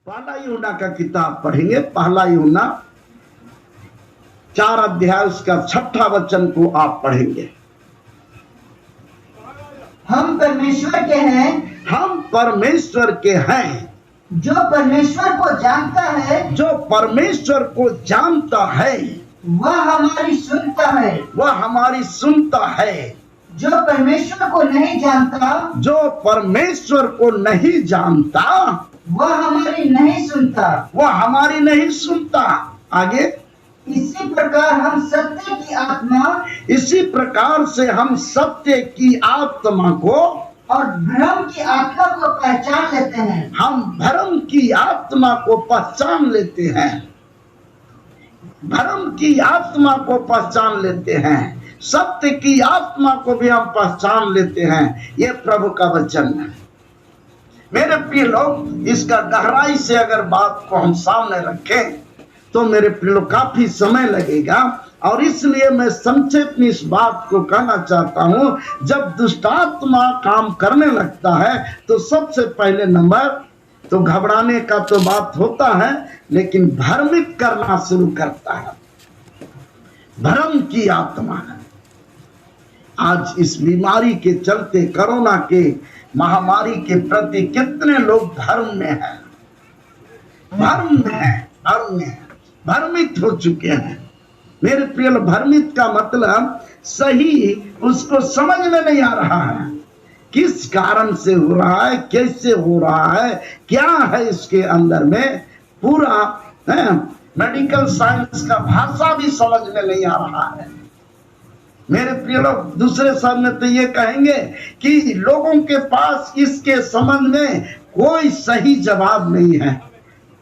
पहला यूहन्ना का किताब पढ़ेंगे। पहला यूहन्ना 4 अध्याय उसका 6 वचन को आप पढ़ेंगे। हम परमेश्वर के हैं, हम परमेश्वर के हैं, जो परमेश्वर को जानता है, जो परमेश्वर को जानता है वह हमारी सुनता है। वह हमारी सुनता है। जो परमेश्वर को नहीं जानता, जो परमेश्वर को नहीं जानता वह हमारी नहीं सुनता। वह हमारी नहीं सुनता। आगे, इसी प्रकार हम सत्य की आत्मा इसी प्रकार से हम सत्य की आत्मा को और भ्रम की आत्मा को पहचान लेते हैं। हम भ्रम की आत्मा को पहचान लेते हैं। भ्रम की आत्मा को पहचान लेते हैं। सत्य की आत्मा को भी हम पहचान लेते हैं। ये प्रभु का वचन है। मेरे प्रिय लोग, इसका गहराई से अगर बात को हम सामने रखें तो मेरे प्रिय लोग काफी समय लगेगा, और इसलिए मैं संक्षेप में इस बात को कहना चाहता हूं। जब दुष्टात्मा काम करने लगता है तो सबसे पहले नंबर तो घबराने का तो बात होता है, लेकिन भ्रमित करना शुरू करता है। भ्रम की आत्मा है। आज इस बीमारी के चलते, कोरोना के महामारी के प्रति कितने लोग भ्रम में हैं, भ्रमित हो चुके हैं। मेरे प्रिय, भ्रमित का मतलब सही उसको समझ में नहीं आ रहा है। किस कारण से हो रहा है, कैसे हो रहा है, क्या है इसके अंदर में, पूरा मेडिकल साइंस का भाषा भी समझ में नहीं आ रहा है। मेरे प्रिय लोग, दूसरे शब्द में तो ये कहेंगे कि लोगों के पास इसके संबंध में कोई सही जवाब नहीं है।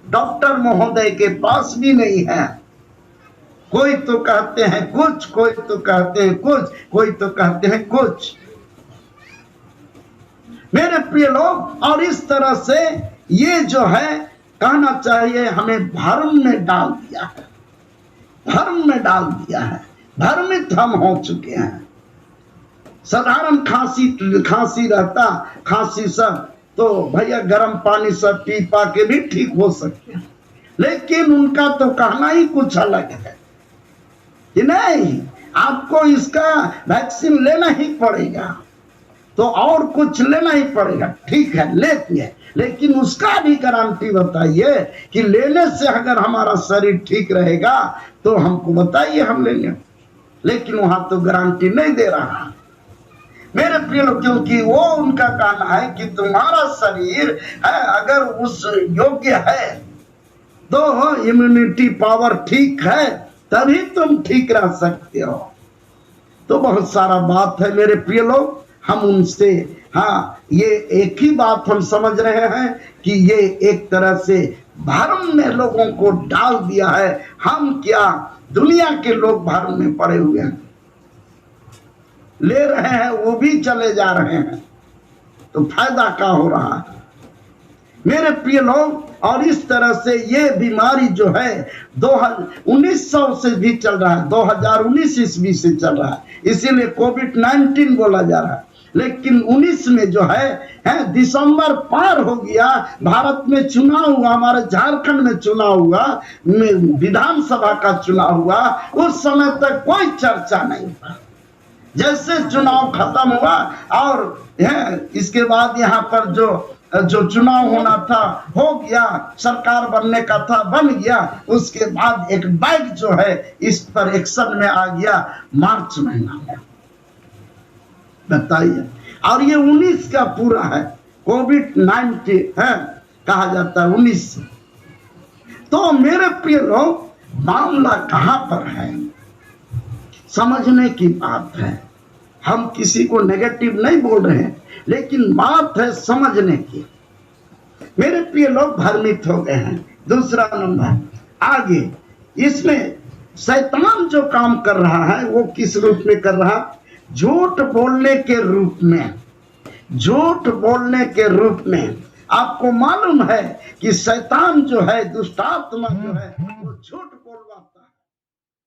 डॉक्टर महोदय के पास भी नहीं है। कोई तो कहते हैं कुछ, कोई तो कहते हैं कुछ, कोई तो कहते हैं कुछ। मेरे प्रिय लोग, और इस तरह से ये जो है कहना चाहिए हमें भ्रम में डाल दिया है। भ्रम में डाल दिया है। भ्रमित हम हो चुके हैं। साधारण खांसी रहता, खांसी सब तो भैया गर्म पानी सब पी पा के भी ठीक हो सकते हैं, लेकिन उनका तो कहना ही कुछ अलग है कि नहीं, आपको इसका वैक्सीन लेना ही पड़ेगा, तो और कुछ लेना ही पड़ेगा। ठीक है, लेते हैं, लेकिन उसका भी गारंटी बताइए कि लेने से अगर हमारा शरीर ठीक रहेगा तो हमको बताइए, हम लेंगे। लेकिन वहां तो गारंटी नहीं दे रहा मेरे प्रिय लोग, क्योंकि वो उनका कहना है कि तुम्हारा शरीर है अगर उस योग्य है तो इम्यूनिटी पावर ठीक है, तभी तुम ठीक रह सकते हो। तो बहुत सारा बात है मेरे प्रिय लोग, हम उनसे ये एक ही बात हम समझ रहे हैं कि ये एक तरह से भ्रम में लोगों को डाल दिया है। हम क्या, दुनिया के लोग भ्रम में पड़े हुए हैं, ले रहे हैं वो भी चले जा रहे हैं, तो फायदा क्या हो रहा है मेरे प्रिय लोग। और इस तरह से ये बीमारी जो है 1900 से भी चल रहा है, 2019 ईस्वी से चल रहा है, इसीलिए कोविड-19 बोला जा रहा है। लेकिन 19 में जो है दिसंबर पार हो गया, भारत में चुनाव हुआ, हमारे झारखंड में चुनाव हुआ, विधानसभा का चुनाव हुआ, उस समय तक कोई चर्चा नहीं हुआ। जैसे चुनाव खत्म हुआ और इसके बाद यहाँ पर जो चुनाव होना था हो गया, सरकार बनने का था बन गया, उसके बाद एक बैग जो है इस पर एक्शन में आ गया मार्च महीना में, बताइए। और ये 19 का पूरा है, कोविड-19 है कहा जाता है 19। तो मेरे प्रिय लोग, मामला कहां पर है, समझने की बात है। हम किसी को नेगेटिव नहीं बोल रहे हैं, लेकिन बात है समझने की। मेरे प्रिय लोग भ्रमित हो गए हैं। दूसरा नंबर आगे, इसमें शैतान जो काम कर रहा है वो किस रूप में कर रहा है, झूठ बोलने के रूप में। झूठ बोलने के रूप में आपको मालूम है कि शैतान जो है, दुष्टात्मा जो है, वो झूठ